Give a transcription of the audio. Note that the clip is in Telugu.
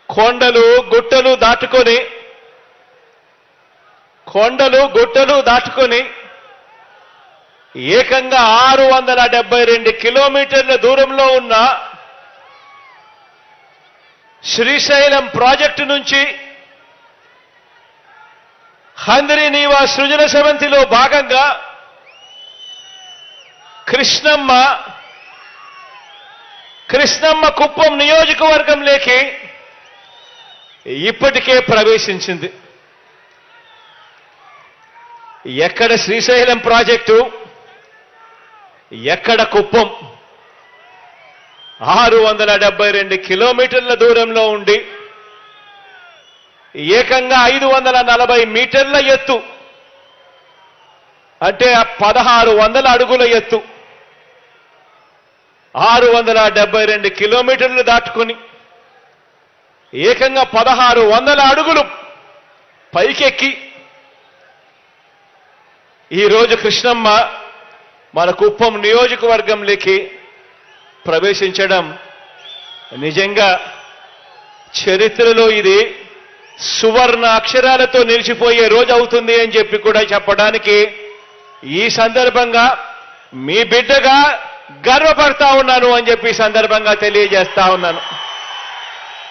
కొండలు గుట్టలు దాటుకొని ఏకంగా 672 కిలోమీటర్ల దూరంలో ఉన్న శ్రీశైలం ప్రాజెక్టు నుంచి హంద్రీనీవా సృజన సమితిలో భాగంగా కృష్ణమ్మ కుప్పం నియోజకవర్గంలోకి ఇప్పటికే ప్రవేశించింది. ఎక్కడ శ్రీశైలం ప్రాజెక్టు, ఎక్కడ కుప్పం? 672 కిలోమీటర్ల దూరంలో ఉండి ఏకంగా 540 మీటర్ల ఎత్తు, అంటే 1600 అడుగుల ఎత్తు, 672 కిలోమీటర్లు దాటుకొని ఏకంగా 1600 అడుగులు పైకెక్కి ఈరోజు కృష్ణమ్మ మన కుప్పం నియోజకవర్గంలోకి ప్రవేశించడం నిజంగా చరిత్రలో ఇది సువర్ణ అక్షరాలతో నిలిచిపోయే రోజు అవుతుంది అని చెప్పి కూడా చెప్పడానికి ఈ సందర్భంగా మీ బిడ్డగా గర్వపడతా ఉన్నాను అని చెప్పి ఈ సందర్భంగా తెలియజేస్తా ఉన్నాను.